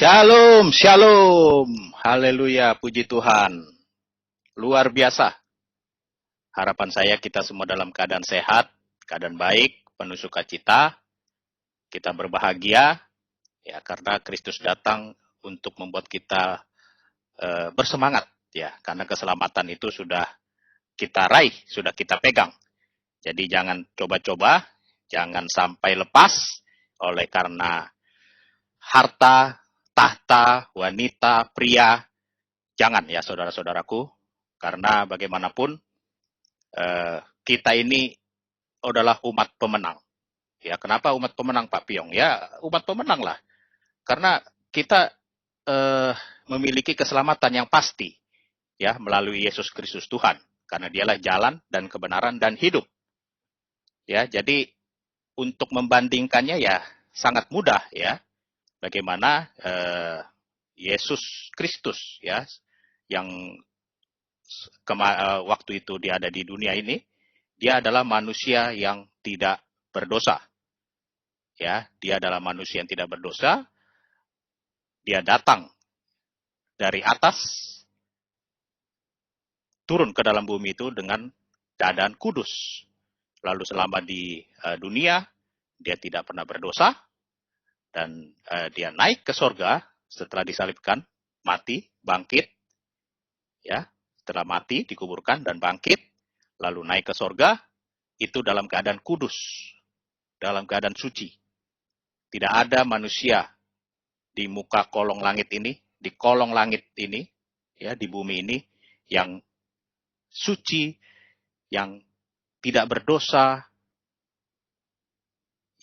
Shalom, shalom. Haleluya, puji Tuhan. Luar biasa. Harapan saya kita semua dalam keadaan sehat, keadaan baik, penuh sukacita. Kita berbahagia ya karena Kristus datang untuk membuat kita bersemangat ya, karena keselamatan itu sudah kita raih, sudah kita pegang. Jadi jangan coba-coba, jangan sampai lepas oleh karena harta, tahta, wanita, pria. Jangan ya saudara-saudaraku, karena bagaimanapun kita ini adalah umat pemenang. Ya, kenapa umat pemenang Pak Piong? Ya, umat pemenang lah. Karena kita memiliki keselamatan yang pasti ya melalui Yesus Kristus Tuhan. Karena dialah jalan dan kebenaran dan hidup. Ya, jadi untuk membandingkannya ya sangat mudah ya. Bagaimana Yesus Kristus ya yang waktu itu dia ada di dunia ini, dia adalah manusia yang tidak berdosa. Ya, dia adalah manusia yang tidak berdosa. Dia datang dari atas, turun ke dalam bumi itu dengan keadaan kudus. Lalu selama di dunia, dia tidak pernah berdosa, dan dia naik ke sorga setelah disalibkan, mati, bangkit, ya, setelah mati, dikuburkan dan bangkit, lalu naik ke sorga, itu dalam keadaan kudus, dalam keadaan suci. Tidak ada manusia di muka kolong langit ini, di kolong langit ini, ya, di bumi ini, yang suci, yang tidak berdosa,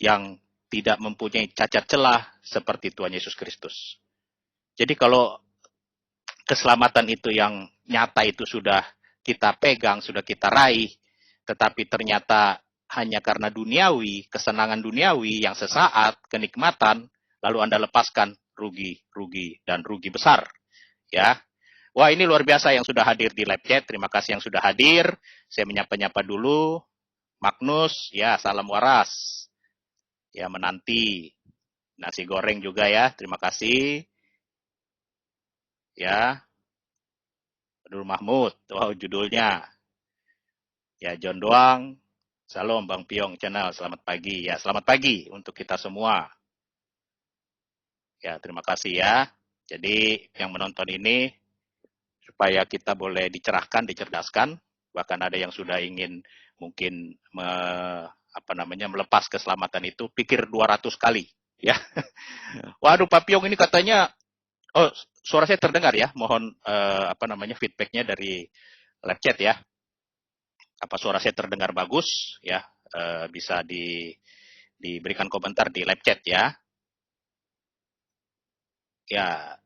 yang tidak mempunyai cacat celah seperti Tuhan Yesus Kristus. Jadi kalau keselamatan itu yang nyata itu sudah kita pegang, sudah kita raih, tetapi ternyata hanya karena duniawi, kesenangan duniawi yang sesaat, kenikmatan, lalu Anda lepaskan, rugi dan rugi besar. Ya. Wah, ini luar biasa yang sudah hadir di live chat. Terima kasih yang sudah hadir. Saya menyapa-nyapa dulu. Magnus, ya, salam waras. Ya, menanti. Nasi goreng juga ya, terima kasih. Ya. Nur Mahmud, wow judulnya. Ya, John Doang. Salam Bang Piong Channel, selamat pagi. Ya, selamat pagi untuk kita semua. Ya, terima kasih ya. Jadi yang menonton ini supaya kita boleh dicerahkan, dicerdaskan, bahkan ada yang sudah ingin mungkin melepas keselamatan itu, pikir 200 kali ya. Waduh Pak Piong ini katanya, oh suara saya terdengar ya, mohon feedbacknya dari live chat ya. Apa suara saya terdengar bagus ya, bisa diberikan komentar di live chat ya. Ya,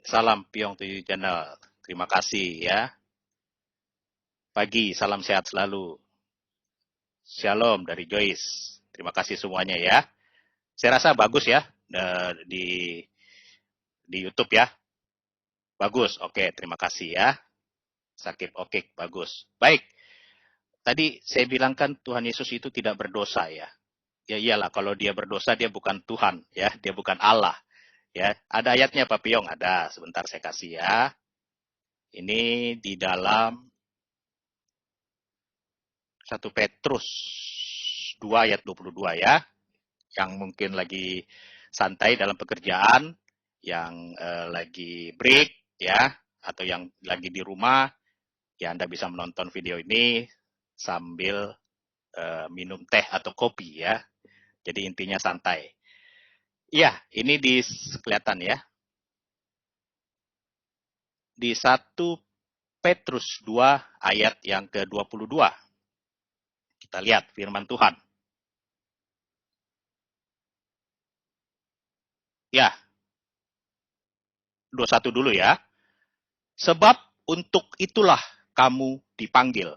salam Piong TV Channel. Terima kasih ya. Pagi, salam sehat selalu. Shalom dari Joyce. Terima kasih semuanya ya. Saya rasa bagus ya di YouTube ya. Bagus, oke, terima kasih ya. Sakit, oke, bagus. Baik, tadi saya bilang kan Tuhan Yesus itu tidak berdosa ya. Ya iyalah, kalau dia berdosa dia bukan Tuhan ya, dia bukan Allah. Ya, ada ayatnya Pak Piong, ada. Sebentar saya kasih ya. Ini di dalam 1 Petrus 2 ayat 22 ya. Yang mungkin lagi santai dalam pekerjaan, yang lagi break ya, atau yang lagi di rumah, ya Anda bisa menonton video ini sambil minum teh atau kopi ya. Jadi intinya santai. Ya, ini kelihatan ya. Di 1 Petrus 2 ayat yang ke-22. Kita lihat firman Tuhan. Ya, 21 dulu ya. Sebab untuk itulah kamu dipanggil.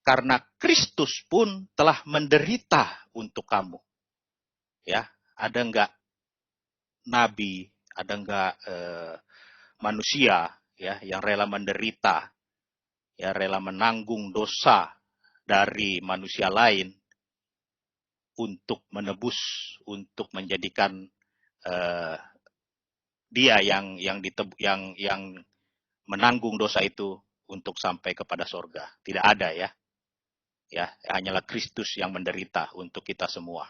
Karena Kristus pun telah menderita untuk kamu. Ya, ada enggak nabi, ada enggak manusia ya yang rela menderita, ya rela menanggung dosa dari manusia lain untuk menebus, untuk menjadikan Dia yang menanggung dosa itu untuk sampai kepada sorga. Tidak ada ya. Ya, hanyalah Kristus yang menderita untuk kita semua.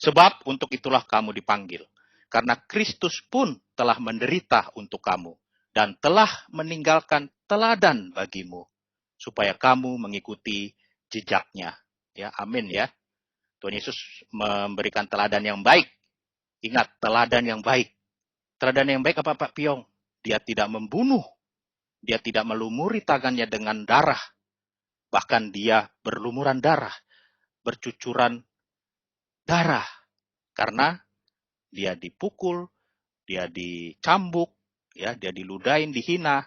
Sebab untuk itulah kamu dipanggil. Karena Kristus pun telah menderita untuk kamu dan telah meninggalkan teladan bagimu supaya kamu mengikuti jejaknya. Ya, amin ya. Tuhan Yesus memberikan teladan yang baik. Ingat, teladan yang baik. Teladan yang baik apa Pak Piong? Dia tidak membunuh. Dia tidak melumuri tangannya dengan darah. Bahkan dia berlumuran darah, bercucuran darah. Karena dia dipukul, dia dicambuk, ya, dia diludahin, dihina.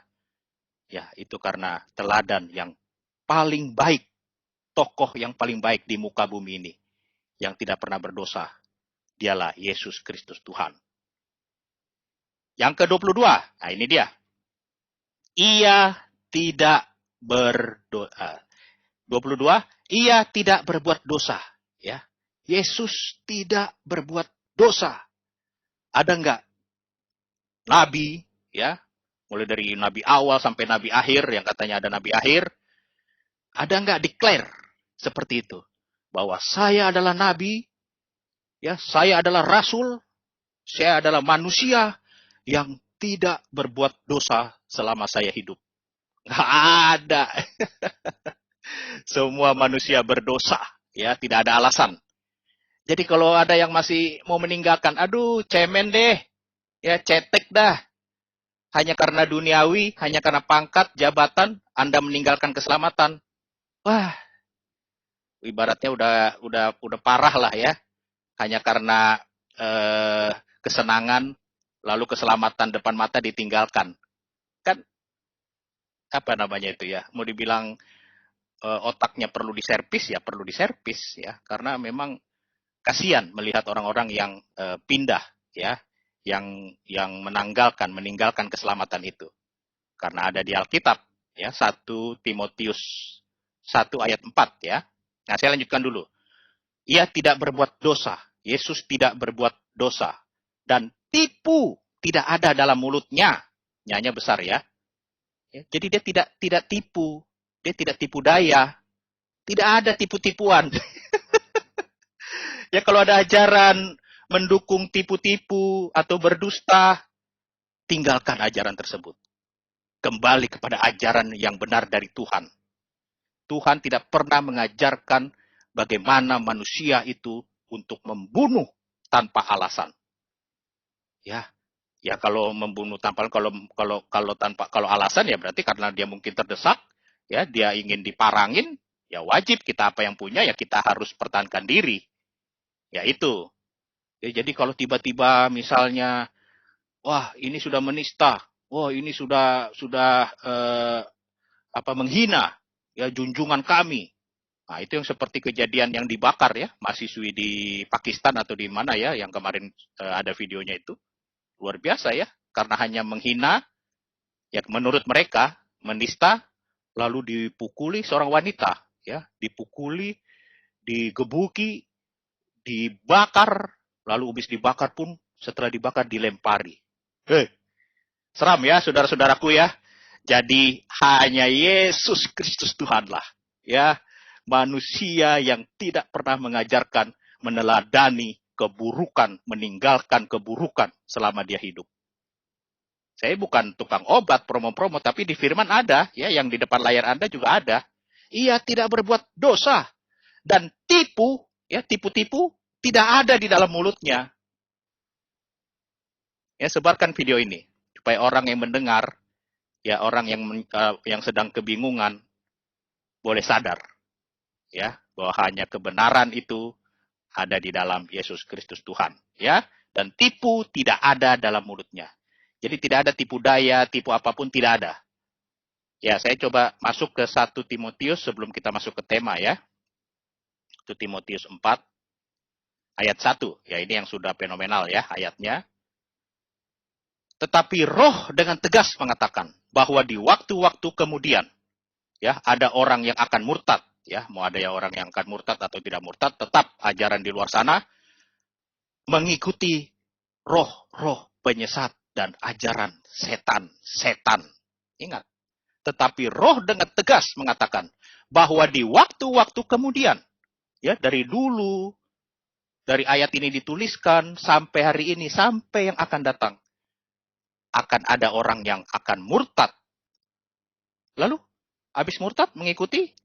Ya, itu karena teladan yang paling baik, tokoh yang paling baik di muka bumi ini, yang tidak pernah berdosa. Dialah Yesus Kristus Tuhan. Yang ke-22, nah ini dia. Ia tidak berdosa. 22, ia tidak berbuat dosa. Ya, Yesus tidak berbuat dosa. Ada enggak nabi, ya, mulai dari nabi awal sampai nabi akhir, yang katanya ada nabi akhir, ada enggak declare seperti itu? Bahwa saya adalah nabi, ya, saya adalah rasul, saya adalah manusia yang tidak berbuat dosa selama saya hidup. Nggak ada. Semua manusia berdosa, ya, tidak ada alasan. Jadi kalau ada yang masih mau meninggalkan, aduh, cemen deh, ya, cetek dah. Hanya karena duniawi, hanya karena pangkat, jabatan, Anda meninggalkan keselamatan. Wah, ibaratnya udah parah lah ya. Hanya karena kesenangan, lalu keselamatan depan mata ditinggalkan. Kan apa namanya itu ya? Mau dibilang otaknya perlu diservis ya, perlu diservis ya. Karena memang kasihan melihat orang-orang yang pindah ya, yang meninggalkan keselamatan itu. Karena ada di Alkitab ya, 1 Timotius 1 ayat 4 ya. Nah, saya lanjutkan dulu. Ia tidak berbuat dosa. Yesus tidak berbuat dosa. Dan tipu tidak ada dalam mulutnya. Nyanya besar ya. Jadi dia tidak tipu. Dia tidak tipu daya. Tidak ada tipu-tipuan. Ya, kalau ada ajaran mendukung tipu-tipu atau berdusta, tinggalkan ajaran tersebut. Kembali kepada ajaran yang benar dari Tuhan. Tuhan tidak pernah mengajarkan bagaimana manusia itu untuk membunuh tanpa alasan. Ya, ya kalau membunuh tanpa kalau alasan ya berarti karena dia mungkin terdesak, ya, dia ingin diparangin, ya wajib kita apa yang punya ya kita harus pertahankan diri. Ya itu. Ya, jadi kalau tiba-tiba misalnya, wah ini sudah menista, wah ini sudah menghina ya junjungan kami. Nah, itu yang seperti kejadian yang dibakar ya, mahasiswi di Pakistan atau di mana ya, yang kemarin ada videonya itu. Luar biasa ya, karena hanya menghina, ya menurut mereka, menista, lalu dipukuli seorang wanita, ya, dipukuli, digebuki, dibakar, lalu habis dibakar pun, setelah dibakar dilempari. Seram ya, saudara-saudaraku ya. Jadi hanya Yesus Kristus Tuhanlah, ya, manusia yang tidak pernah mengajarkan, meneladani keburukan, meninggalkan keburukan selama dia hidup. Saya bukan tukang obat promo-promo, tapi di firman ada, ya, yang di depan layar Anda juga ada. Ia tidak berbuat dosa dan tipu, ya, tipu-tipu tidak ada di dalam mulutnya. Ya, sebarkan video ini supaya orang yang mendengar, ya, orang yang sedang kebingungan boleh sadar, ya, bahwa hanya kebenaran itu ada di dalam Yesus Kristus Tuhan, ya, dan tipu tidak ada dalam mulutnya. Jadi tidak ada tipu daya, tipu apapun tidak ada. Ya, saya coba masuk ke 1 Timotius sebelum kita masuk ke tema ya. 1 Timotius 4 ayat 1. Ya, ini yang sudah fenomenal ya ayatnya. Tetapi Roh dengan tegas mengatakan bahwa di waktu-waktu kemudian, ya, ada orang yang akan murtad, ya, mau ada yang orang yang akan murtad atau tidak murtad, tetap ajaran di luar sana mengikuti roh-roh penyesat dan ajaran setan. Ingat, tetapi roh dengan tegas mengatakan bahwa di waktu-waktu kemudian, ya dari dulu, dari ayat ini dituliskan sampai hari ini, sampai yang akan datang, akan ada orang yang akan murtad. Lalu, habis murtad mengikuti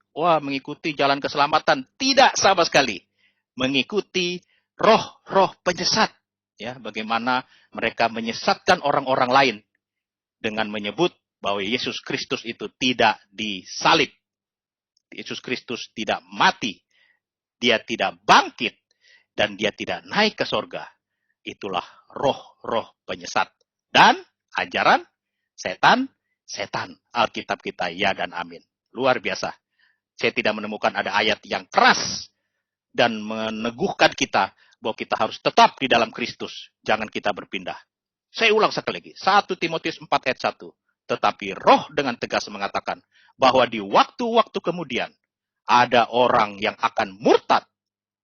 jalan keselamatan. Tidak sama sekali. Mengikuti roh-roh penyesat. Ya, bagaimana mereka menyesatkan orang-orang lain dengan menyebut bahwa Yesus Kristus itu tidak disalib. Yesus Kristus tidak mati. Dia tidak bangkit. Dan dia tidak naik ke sorga. Itulah roh-roh penyesat. Dan ajaran setan. Alkitab kita ya dan amin. Luar biasa. Saya tidak menemukan ada ayat yang keras dan meneguhkan kita bahwa kita harus tetap di dalam Kristus. Jangan kita berpindah. Saya ulang sekali lagi. 1 Timotius 4 ayat 1. Tetapi roh dengan tegas mengatakan bahwa di waktu-waktu kemudian ada orang yang akan murtad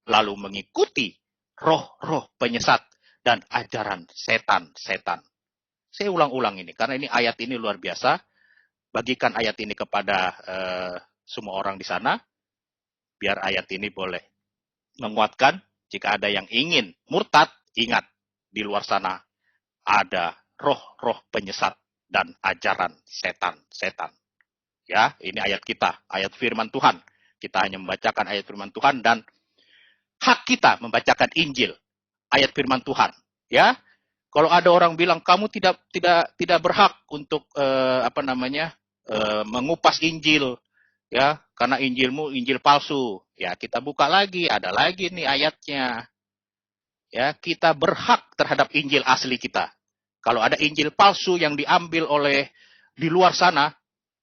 lalu mengikuti roh-roh penyesat dan ajaran setan. Saya ulang-ulang ini karena ini ayat ini luar biasa. Bagikan ayat ini kepada semua orang di sana biar ayat ini boleh menguatkan. Jika ada yang ingin murtad, ingat di luar sana ada roh-roh penyesat dan ajaran setan. Ya, ini ayat kita, ayat firman Tuhan. Kita hanya membacakan ayat firman Tuhan dan hak kita membacakan Injil, ayat firman Tuhan. Ya, kalau ada orang bilang kamu tidak berhak untuk mengupas Injil, ya, karena Injilmu Injil palsu. Ya, kita buka lagi, ada lagi nih ayatnya. Ya, kita berhak terhadap Injil asli kita. Kalau ada Injil palsu yang diambil oleh di luar sana,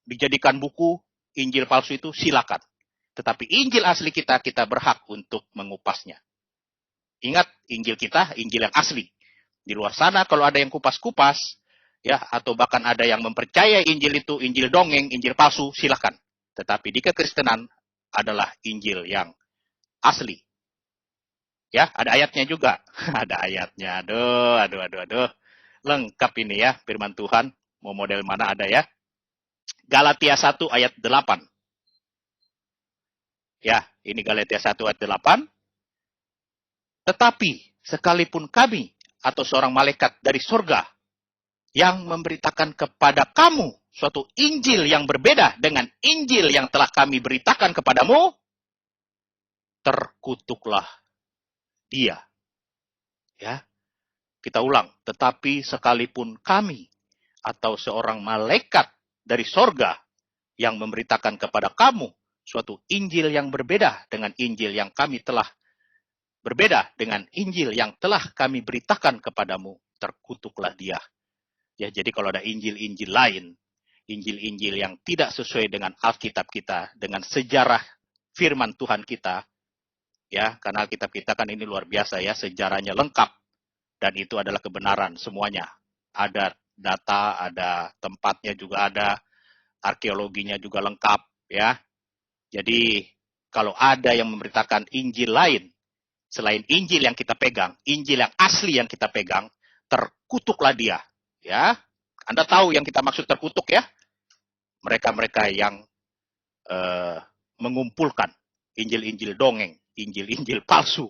dijadikan buku Injil palsu itu silakan. Tetapi Injil asli kita berhak untuk mengupasnya. Ingat, Injil kita, Injil yang asli. Di luar sana kalau ada yang kupas-kupas, ya, atau bahkan ada yang mempercayai Injil itu Injil dongeng, Injil palsu, silakan. Tetapi di kekristenan adalah Injil yang asli. Ya, ada ayatnya juga. Ada ayatnya. Aduh. Lengkap ini ya, firman Tuhan. Mau model mana ada ya. Galatia 1 ayat 8. Ya, ini Galatia 1 ayat 8. Tetapi sekalipun kami atau seorang malaikat dari surga yang memberitakan kepada kamu suatu Injil yang berbeda dengan Injil yang telah kami beritakan kepadamu, terkutuklah dia. Ya, kita ulang. Tetapi sekalipun kami atau seorang malaikat dari sorga yang memberitakan kepada kamu suatu Injil yang berbeda dengan Injil yang kami telah berbeda dengan Injil yang telah kami beritakan kepadamu, terkutuklah dia. Ya, jadi kalau ada Injil-Injil lain, Injil-Injil yang tidak sesuai dengan Alkitab kita, dengan sejarah firman Tuhan kita, ya, karena Alkitab kita kan ini luar biasa ya, sejarahnya lengkap, dan itu adalah kebenaran semuanya. Ada data, ada tempatnya juga ada, arkeologinya juga lengkap, ya. Jadi kalau ada yang memberitakan Injil lain, selain Injil yang kita pegang, Injil yang asli yang kita pegang, terkutuklah dia. Ya, Anda tahu yang kita maksud terkutuk ya? Mereka-mereka yang mengumpulkan Injil-Injil dongeng, Injil-Injil palsu.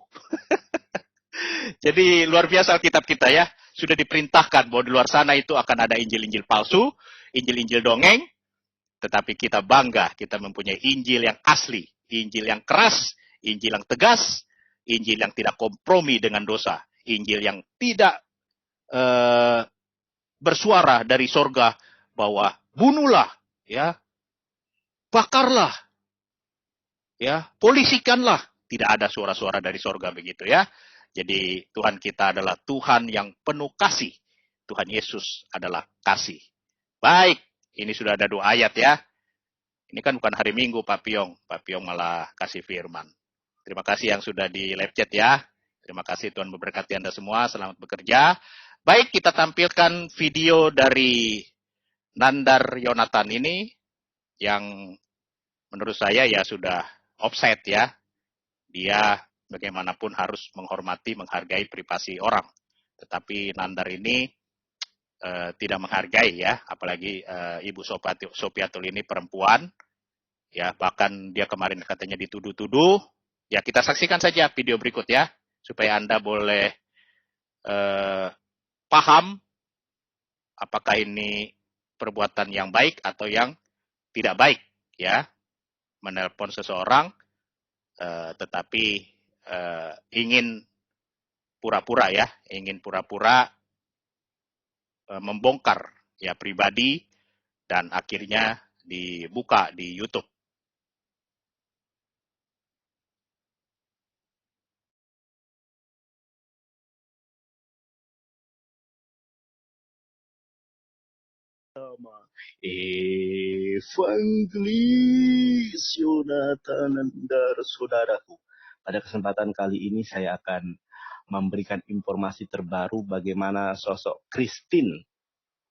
Jadi luar biasa Alkitab kita ya. Sudah diperintahkan bahwa di luar sana itu akan ada Injil-Injil palsu, Injil-Injil dongeng, tetapi kita bangga kita mempunyai Injil yang asli, Injil yang keras, Injil yang tegas, Injil yang tidak kompromi dengan dosa, Injil yang tidak bersuara dari sorga bahwa bunuhlah, ya, bakarlah, ya, polisikanlah. Tidak ada suara-suara dari sorga begitu ya. Jadi Tuhan kita adalah Tuhan yang penuh kasih. Tuhan Yesus adalah kasih. Baik, ini sudah ada 2 ayat ya. Ini kan bukan hari Minggu Pak Piong. Pak Piong malah kasih firman. Terima kasih yang sudah di live chat ya. Terima kasih, Tuhan memberkati Anda semua. Selamat bekerja. Baik, kita tampilkan video dari Nandar Yonatan ini yang menurut saya ya sudah offside ya. Dia bagaimanapun harus menghormati, menghargai privasi orang. Tetapi Nandar ini tidak menghargai ya, apalagi Ibu Sofiatul ini perempuan, ya bahkan dia kemarin katanya dituduh-tuduh. Ya kita saksikan saja video berikut ya, supaya Anda boleh paham apakah ini perbuatan yang baik atau yang tidak baik ya, menelpon seseorang tetapi ingin pura-pura ya, ingin pura-pura membongkar ya pribadi dan akhirnya dibuka di YouTube. Evangelis Yonatan dan saudaraku. Pada kesempatan kali ini saya akan memberikan informasi terbaru bagaimana sosok Christine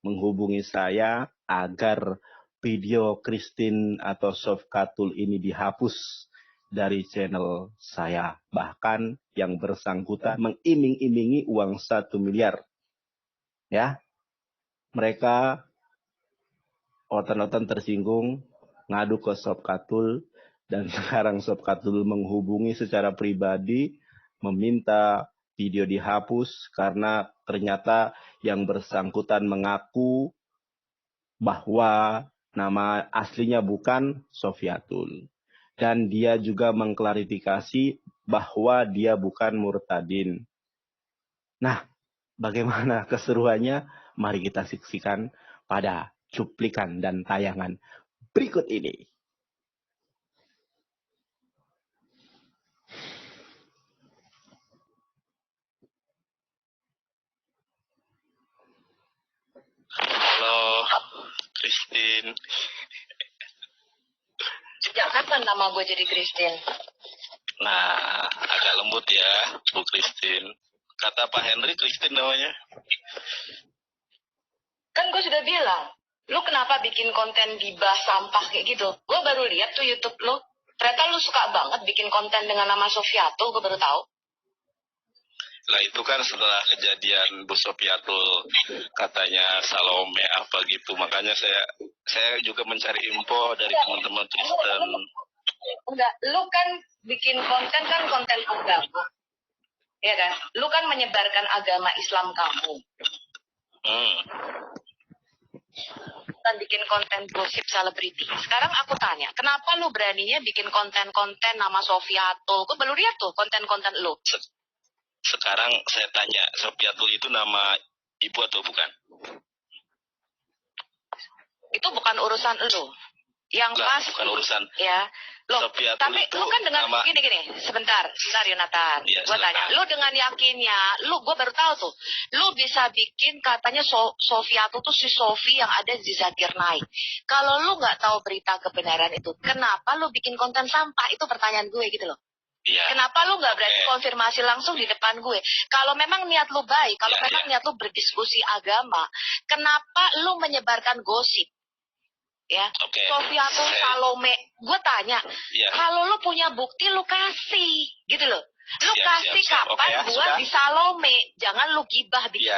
menghubungi saya agar video Christine atau Sofkatul ini dihapus dari channel saya. Bahkan yang bersangkutan mengiming-imingi uang 1 miliar. Ya, mereka otan-otan tersinggung, ngadu ke Sofkatul, dan sekarang Sofkatul menghubungi secara pribadi, meminta video dihapus karena ternyata yang bersangkutan mengaku bahwa nama aslinya bukan Sofiatul. Dan dia juga mengklarifikasi bahwa dia bukan Murtadin. Nah, bagaimana keseruannya? Mari kita saksikan pada cuplikan dan tayangan berikut ini. Halo, Christine. Sejak kapan nama gue jadi Christine? Nah, agak lembut ya, Bu Christine. Kata Pak Henry, Christine namanya. Kan gue sudah bilang, lu kenapa bikin konten gibah sampah kayak gitu? Gue baru lihat tuh YouTube lu. Ternyata lu suka banget bikin konten dengan nama Sofiatul, gue baru tahu. Lah itu kan setelah kejadian Bu Sofiatul katanya Salome apa gitu. Makanya saya juga mencari info dari teman-teman Kristen. Enggak, lu kan bikin konten kan konten agama. Ya kan? Lu kan menyebarkan agama Islam kamu. Bukan bikin konten gosip selebriti. Sekarang aku tanya, kenapa lu beraninya bikin konten-konten nama Sofiatul? Gue baru lihat tuh konten-konten lu. Sekarang saya tanya, Sofiatul itu nama ibu atau bukan? Itu bukan urusan lu. Yang Lah, pasti, bukan urusan. ya. Loh, tapi lu kan dengan nama... gini, sebentar Yonatan. Ya, gue tanya, lu dengan yakinnya, gue baru tahu tuh, lu bisa bikin katanya Sofiatul tuh si Sofi yang ada di Zakir Naik. Kalau lu nggak tahu berita kebenaran itu, kenapa lu bikin konten sampah? Itu pertanyaan gue gitu loh. Ya. Kenapa lu nggak berani konfirmasi langsung di depan gue? Kalau memang niat lu baik, kalau memang niat lu berdiskusi agama, kenapa lu menyebarkan gosip? Ya, Sofiatul Salome, gue tanya, kalau lu punya bukti lu kasih, gitu loh. Lu kasih kapan gue di Salome, jangan lu gibah bikin.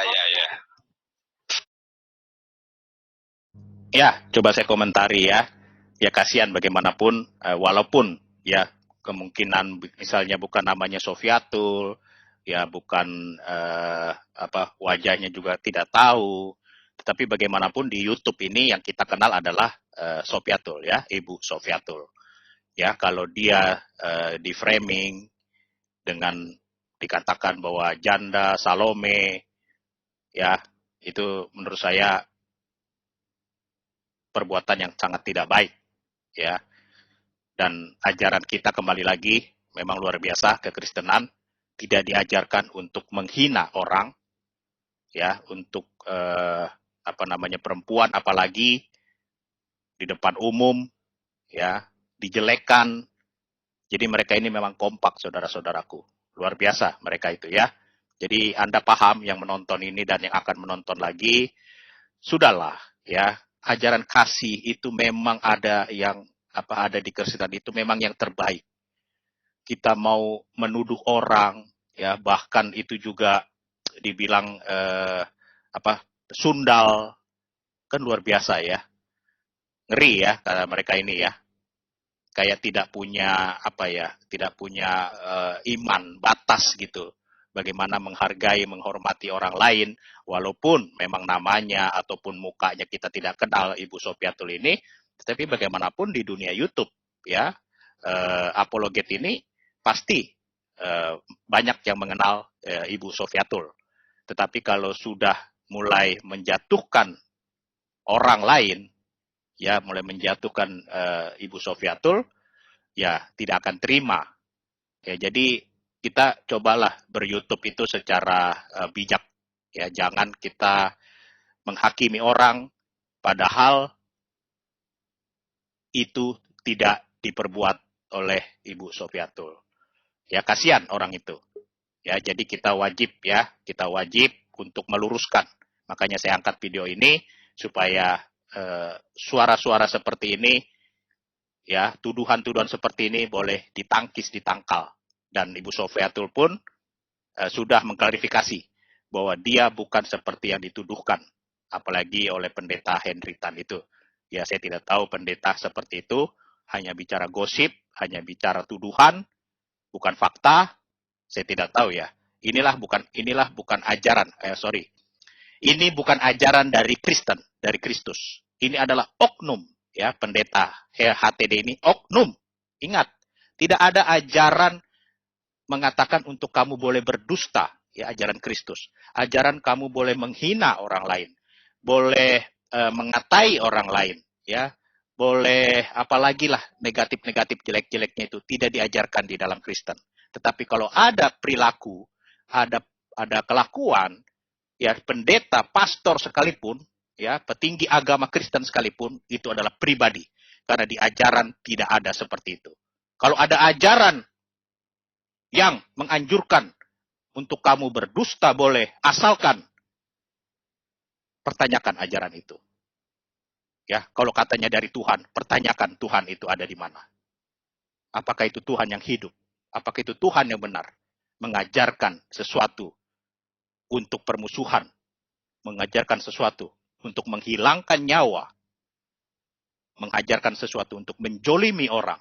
Ya, coba saya komentari ya. Ya kasihan bagaimanapun, walaupun ya kemungkinan misalnya bukan namanya Sofiatul, ya bukan wajahnya juga tidak tahu. Tetapi bagaimanapun di YouTube ini yang kita kenal adalah Sofiatul ya, Ibu Sofiatul. Ya, kalau dia di framing dengan dikatakan bahwa janda Salome, ya itu menurut saya perbuatan yang sangat tidak baik, ya. Dan ajaran kita kembali lagi memang luar biasa, kekristenan tidak diajarkan untuk menghina orang, ya, untuk perempuan apalagi di depan umum, ya, dijelekkan. Jadi mereka ini memang kompak, saudara-saudaraku. Luar biasa mereka itu ya. Jadi Anda paham yang menonton ini dan yang akan menonton lagi, sudahlah ya, ajaran kasih itu memang ada yang ada di Kristen itu memang yang terbaik. Kita mau menuduh orang ya, bahkan itu juga dibilang sundal, kan luar biasa ya. Ngeri ya kata mereka ini ya. Kayak tidak punya tidak punya iman, batas gitu. Bagaimana menghargai, menghormati orang lain, walaupun memang namanya ataupun mukanya kita tidak kenal Ibu Sofiatul ini, tetapi bagaimanapun di dunia YouTube ya, apologet ini pasti banyak yang mengenal Ibu Sofiatul. Tetapi kalau sudah mulai menjatuhkan orang lain, ya mulai menjatuhkan Ibu Sofiatul, ya tidak akan terima. Ya, jadi kita cobalah ber-YouTube itu secara bijak. Ya, jangan kita menghakimi orang padahal itu tidak diperbuat oleh Ibu Sofiatul. Ya, kasihan orang itu. Ya, jadi kita wajib untuk meluruskan. Makanya saya angkat video ini supaya suara-suara seperti ini, ya, tuduhan-tuduhan seperti ini boleh ditangkis, ditangkal. Dan Ibu Sofiatul pun sudah mengklarifikasi bahwa dia bukan seperti yang dituduhkan, apalagi oleh pendeta Henry Tan itu. Ya, saya tidak tahu pendeta seperti itu, hanya bicara gosip, hanya bicara tuduhan, bukan fakta. Saya tidak tahu ya. Inilah bukan ajaran. Ini bukan ajaran dari Kristen, dari Kristus. Ini adalah oknum, ya, pendeta HTD ini oknum. Ingat, tidak ada ajaran mengatakan untuk kamu boleh berdusta, ya, ajaran Kristus. Ajaran kamu boleh menghina orang lain, boleh mengatai orang lain, ya, boleh apalagi lah negatif-negatif jelek-jeleknya itu tidak diajarkan di dalam Kristen. Tetapi kalau ada perilaku, ada kelakuan, ya, pendeta, pastor sekalipun, ya, petinggi agama Kristen sekalipun, itu adalah pribadi. Karena di ajaran tidak ada seperti itu. Kalau ada ajaran yang menganjurkan untuk kamu berdusta boleh, asalkan pertanyakan ajaran itu. Ya, kalau katanya dari Tuhan, pertanyakan Tuhan itu ada di mana. Apakah itu Tuhan yang hidup? Apakah itu Tuhan yang benar? Mengajarkan sesuatu untuk permusuhan, mengajarkan sesuatu untuk menghilangkan nyawa, mengajarkan sesuatu untuk menjolimi orang.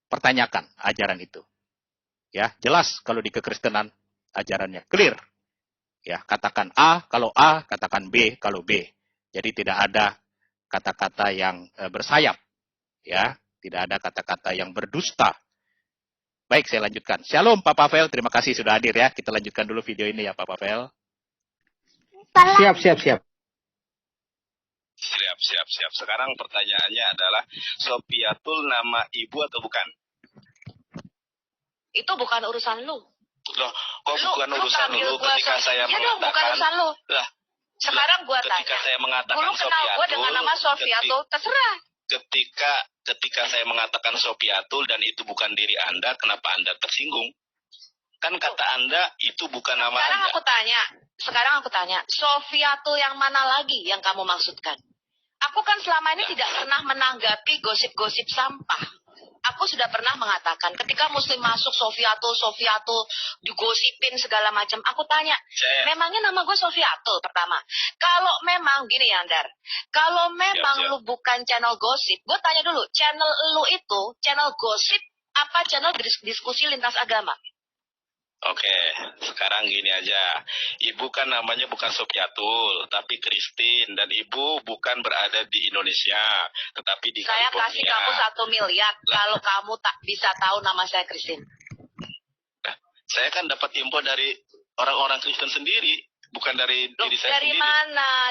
Pertanyakan ajaran itu. Ya, jelas kalau di kekristenan ajarannya clear. Ya, katakan A kalau A, katakan B kalau B. Jadi tidak ada kata-kata yang bersayap. Ya, tidak ada kata-kata yang berdusta. Baik, saya lanjutkan. Shalom Pak Pavel, terima kasih sudah hadir ya. Kita lanjutkan dulu video ini ya Pak Pavel. Siap. Sekarang pertanyaannya adalah, Sofiatul nama ibu atau bukan? Itu bukan urusan lu. Loh, kok bukan urusan lu ketika saya mengatakan? Bukan urusan lu. Lah, sekarang gua tanya. Ketika saya mengatakan lu kenal gua dengan nama Sofiatul, terserah. Ketika saya mengatakan Sofiatul dan itu bukan diri Anda, kenapa Anda tersinggung? Kan kata Anda itu bukan nama Anda. Sekarang aku tanya, Sofiatul yang mana lagi yang kamu maksudkan? Aku kan selama ini tidak pernah menanggapi gosip-gosip sampah. Aku sudah pernah mengatakan, ketika Muslim masuk Sofiatul, digosipin segala macam. Aku tanya, memangnya nama gue Sofiatul pertama? Kalau memang, gini ya Andar, kalau memang lu bukan channel gosip, gue tanya dulu, channel lu itu, channel gosip, apa channel diskusi lintas agama? Oke, sekarang gini aja. Ibu kan namanya bukan Sofiatul, tapi Christine. Dan ibu bukan berada di Indonesia, tetapi di Saya California. kasih kamu 1 miliar kalau kamu tak bisa tahu nama saya Christine. Nah, saya kan dapat info dari orang-orang Kristen sendiri, bukan dari diri saya sendiri.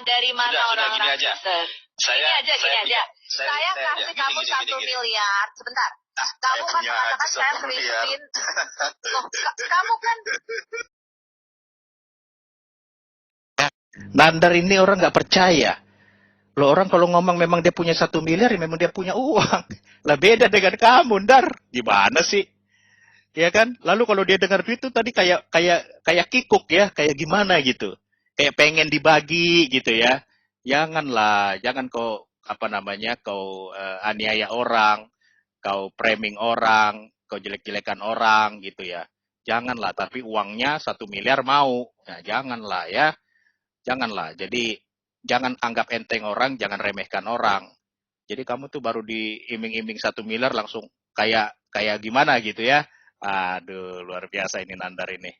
Dari mana orang-orang Kristen? Gini aja. Saya kasih kamu 1 miliar. Sebentar. Kamu kan mengatakan saya Kristen. Kamu kan... Nandar ini orang nggak percaya. Loh, orang kalau ngomong memang dia punya 1 miliar, ya memang dia punya uang. Lah beda dengan kamu, Ndar. Gimana sih? Ya kan? Lalu kalau dia dengar itu tadi kayak kikuk ya, kayak gimana gitu. Kayak pengen dibagi gitu ya. Janganlah, jangan kau aniaya orang, kau framing orang, kau jelek-jelekan orang gitu ya. Janganlah, tapi uangnya 1 miliar mau. Nah, janganlah ya. Janganlah. Jadi jangan anggap enteng orang, jangan remehkan orang. Jadi kamu tuh baru diiming-iming 1 miliar langsung kayak gimana gitu ya. Aduh, luar biasa ini Nandar ini.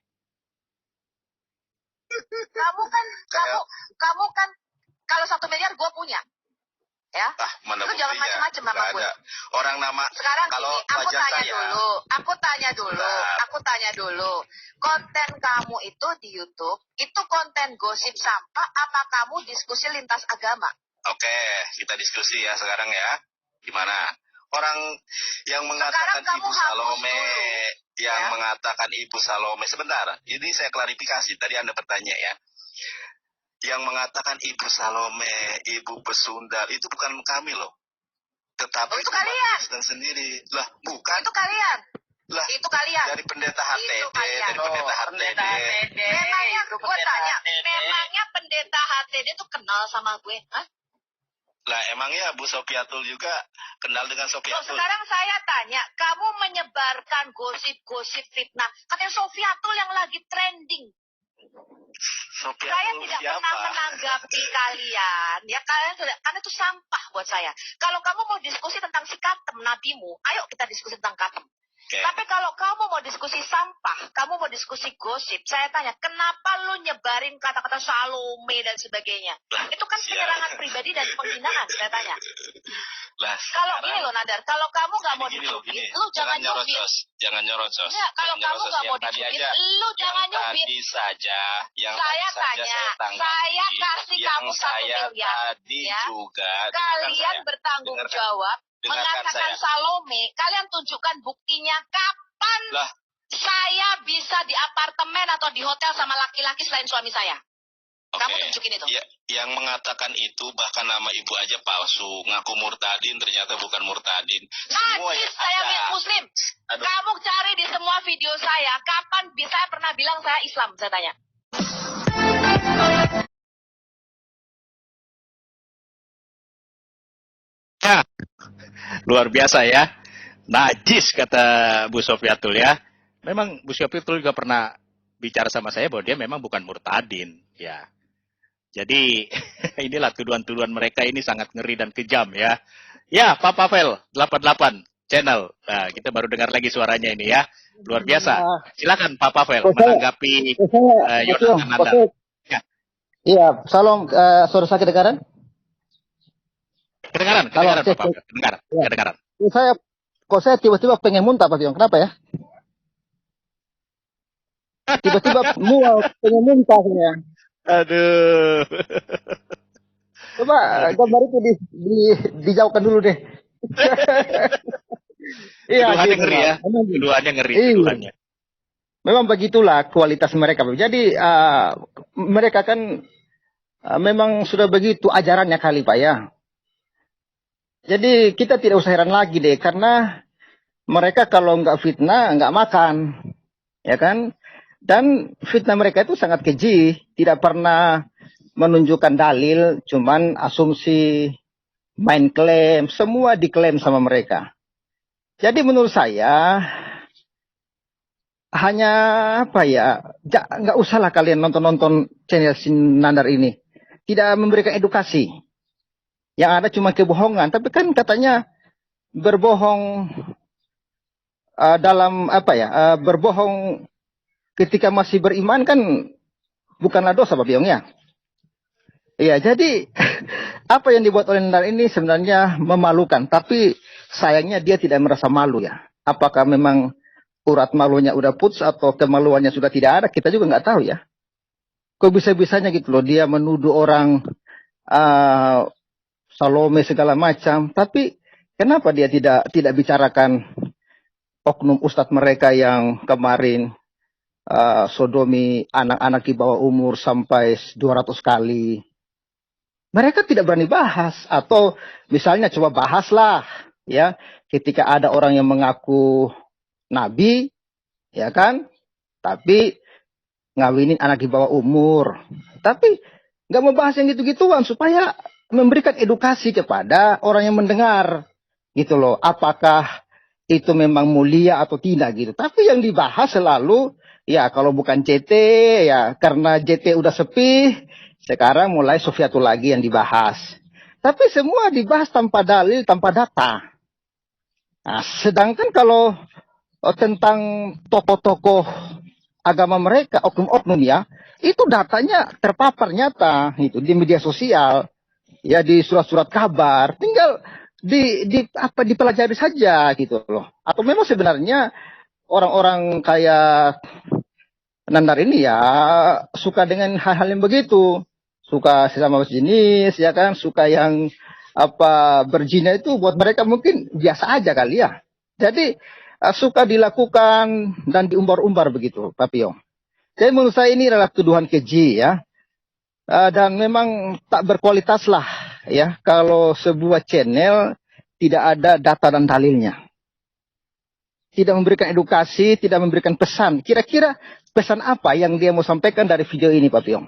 Kamu kan kalau 1 miliar gue punya. Ya. Mana lu jangan macam-macam sama gue. Orang nama sekarang kalau gini, aku tanya dulu. Konten kamu itu di YouTube, itu konten gosip sampah apa kamu diskusi lintas agama? Oke, kita diskusi ya sekarang ya. Gimana? Orang yang mengatakan Ibu Salome, mengatakan Ibu Salome, sebentar, ini saya klarifikasi, tadi Anda bertanya ya. Yang mengatakan Ibu Salome, Ibu Besundal, itu bukan kami loh. Tetapi itu kalian. Kristen sendiri. Lah, bukan. Itu kalian. Lah, itu kalian. Dari pendeta HTD, Memangnya gue tanya, memangnya pendeta HTD itu kenal sama gue? Hah? Lah, emangnya Bu Sofiatul juga kenal dengan Sofiatul? Sekarang saya tanya, kamu menyebarkan gosip-gosip fitnah. Katanya Sofiatul yang lagi trending. Saya tidak pernah menanggapi kalian, ya karena itu sampah buat saya. Kalau kamu mau diskusi tentang si Katem nabimu, ayo kita diskusi tentang Katem. Okay. Tapi kalau kamu mau diskusi sampah, kamu mau diskusi gosip, saya tanya, kenapa lu nyebarin kata-kata Salome dan sebagainya? Itu kan penyerangan pribadi dan penghinaan, saya tanya. Kalau gini loh Nadar, kalau kamu nggak mau dicubit, lu jangan nyubit. Jangan nyerocos. Ya, kalau kamu nggak mau dicubit, lu jangan nyubit. Tadi saja, saya tanya, saya kasih kamu 1 miliar. Tadi juga. Kalian bertanggung jawab. Mengatakan Salome, kalian tunjukkan buktinya kapan saya bisa di apartemen atau di hotel sama laki-laki selain suami saya. Kamu tunjukin itu. Ya, yang mengatakan itu bahkan nama ibu aja palsu, ngaku murtadin ternyata bukan murtadin. Najis saya Muslim. Aduh. Kamu cari di semua video saya, kapan saya pernah bilang saya Islam, saya tanya. Ya, luar biasa ya. Najis kata Bu Sofiatul ya. Memang Bu Sofiatul juga pernah bicara sama saya bahwa dia memang bukan murtadin ya. Jadi inilah tuduhan-tuduhan mereka ini sangat ngeri dan kejam ya. Ya, Pak Pavel 88 channel. Nah, kita baru dengar lagi suaranya ini ya. Luar biasa. Silakan Pak Pavel menanggapi Yonatan Anda. Iya, salam suara saya kedengaran? Kedengaran Pak Pavel. Kedengaran. Saya tiba-tiba pengen muntah Pak Yong. Kenapa ya? Tiba-tiba mual pengen muntah saya. Aduh. Coba gambar itu dijauhkan dulu deh. Iya, ngeri ya. Keduanya ngeri, keduanya. Memang begitulah kualitas mereka. Jadi mereka kan memang sudah begitu ajarannya kali Pak ya. Jadi kita tidak usah heran lagi deh, karena mereka kalau nggak fitnah nggak makan, ya kan? Dan fitnah mereka itu sangat keji, tidak pernah menunjukkan dalil, cuman asumsi, main klaim, semua diklaim sama mereka. Jadi menurut saya hanya apa ya, nggak usahlah kalian nonton channel Nandar ini, tidak memberikan edukasi. Yang ada cuma kebohongan, tapi kan katanya berbohong dalam apa ya, berbohong ketika masih beriman kan bukanlah dosa Pak Biong ya. Iya, jadi apa yang dibuat oleh Nandar ini sebenarnya memalukan, tapi sayangnya dia tidak merasa malu ya. Apakah memang urat malunya udah putus atau kemaluannya sudah tidak ada, kita juga nggak tahu ya. Kok bisa-bisanya gitu loh dia menuduh orang Salome segala macam, tapi kenapa dia tidak bicarakan oknum ustadz mereka yang kemarin sodomi anak-anak di bawah umur sampai 200 kali. Mereka tidak berani bahas, atau misalnya coba bahaslah ya ketika ada orang yang mengaku nabi, ya kan, tapi ngawinin anak di bawah umur, tapi nggak membahas yang gitu-gituan supaya memberikan edukasi kepada orang yang mendengar gitu loh, apakah itu memang mulia atau tidak gitu. Tapi yang dibahas selalu ya kalau bukan JT ya karena JT udah sepi, Sekarang mulai Sofiatul lagi yang dibahas. Tapi semua dibahas tanpa dalil, tanpa data. Nah, sedangkan kalau tentang tokoh-tokoh agama mereka, oknum-oknum ya, itu datanya terpapar nyata itu di media sosial, ya di surat-surat kabar, tinggal dipelajari saja gitu loh. Atau memang sebenarnya orang-orang kayak Nandar ini ya suka dengan hal-hal yang begitu, suka sesama jenis ya kan, suka yang berzina itu buat mereka mungkin biasa aja kali ya. Jadi suka dilakukan dan diumbar-umbar begitu, Papio. Jadi menurut saya ini adalah tuduhan keji ya. Dan memang tak berkualitas lah ya kalau sebuah channel tidak ada data dan dalilnya. Tidak memberikan edukasi, tidak memberikan pesan. Kira-kira pesan apa yang dia mau sampaikan dari video ini, Pak Piong?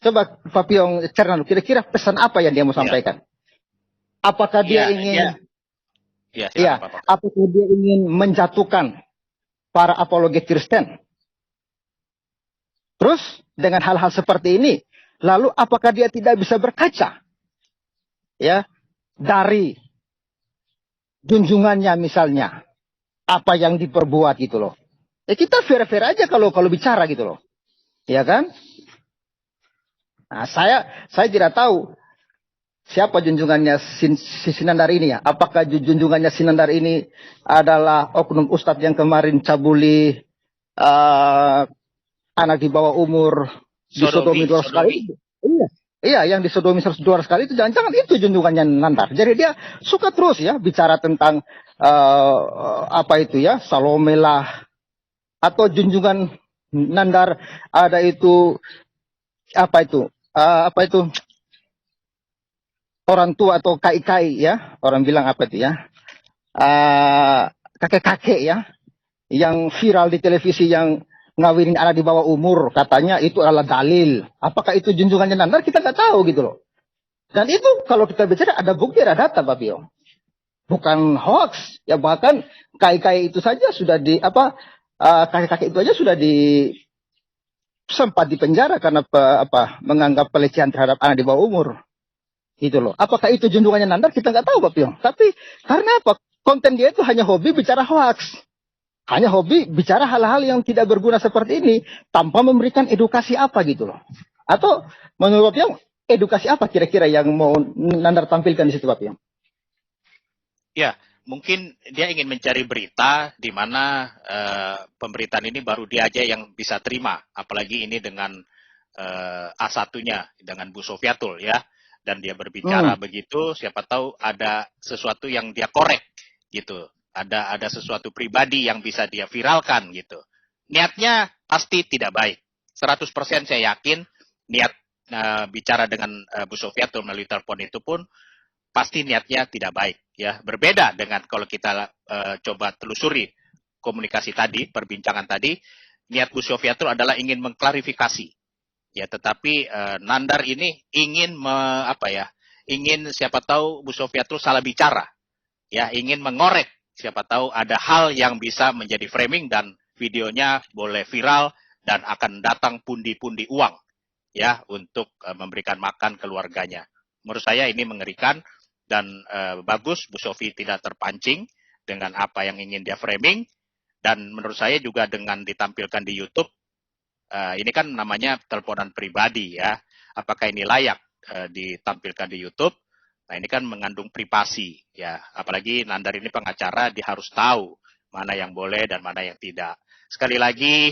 Coba Pak Piong cerna, kira-kira pesan apa yang dia mau sampaikan? Apakah dia ingin apakah dia ingin menjatuhkan para apologet Kristen? Terus dengan hal-hal seperti ini, lalu apakah dia tidak bisa berkaca ya dari junjungannya misalnya apa yang diperbuat gitu loh. Ya kita fair-fair aja kalau bicara gitu loh. Ya kan? Nah, saya tidak tahu siapa junjungannya si Nandar ini ya. Apakah junjungannya si Nandar ini adalah oknum ustadz yang kemarin cabuli anak di bawah umur disodomi 200 kali? Iya, yang disodomi 200 kali itu jangan-jangan itu junjungannya Nandar. Jadi dia suka terus ya bicara tentang Salome lah, atau junjungan Nandar ada itu orang tua atau kai-kai ya, orang bilang apa itu ya, kakek-kakek ya, yang viral di televisi yang ngawinin anak di bawah umur, katanya itu adalah dalil. Apakah itu junjungannya Nandar? Kita nggak tahu gitu loh. Dan itu kalau kita bicara ada bukti, ada data, Pak Pio. Bukan hoax, ya bahkan kai-kai itu saja sudah kakek-kakek itu aja sudah sempat dipenjara karena menganggap pelecehan terhadap anak di bawah umur. Gitu loh. Apakah itu junjungannya Nandar? Kita nggak tahu, Pak Pio. Tapi karena apa? Konten dia itu hanya hobi bicara hoax. Hanya hobi bicara hal-hal yang tidak berguna seperti ini tanpa memberikan edukasi apa gitu loh. Atau menurut Pak Pio, edukasi apa kira-kira yang mau Nandar tampilkan di situ, Pak Pio? Ya, mungkin dia ingin mencari berita di mana pemberitaan ini baru dia aja yang bisa terima, apalagi ini dengan A1-nya dengan Bu Sofiatul ya, dan dia berbicara begitu, siapa tahu ada sesuatu yang dia korek gitu, ada sesuatu pribadi yang bisa dia viralkan gitu. Niatnya pasti tidak baik, 100% saya yakin niat bicara dengan Bu Sofiatul melalui telepon itu pun pasti niatnya tidak baik ya, berbeda dengan kalau kita coba telusuri komunikasi tadi, perbincangan tadi, niat Bu Sofiatul adalah ingin mengklarifikasi ya, tetapi Nandar ini ingin ingin siapa tahu Bu Sofiatul salah bicara ya, ingin mengorek, siapa tahu ada hal yang bisa menjadi framing dan videonya boleh viral dan akan datang pundi-pundi uang ya untuk memberikan makan keluarganya. Menurut saya ini mengerikan. Dan bagus Bu Sofi tidak terpancing dengan apa yang ingin dia framing, dan menurut saya juga dengan ditampilkan di YouTube, ini kan namanya teleponan pribadi ya, apakah ini layak ditampilkan di YouTube? Nah ini kan mengandung privasi ya, apalagi Nandar ini pengacara, dia harus tahu mana yang boleh dan mana yang tidak. Sekali lagi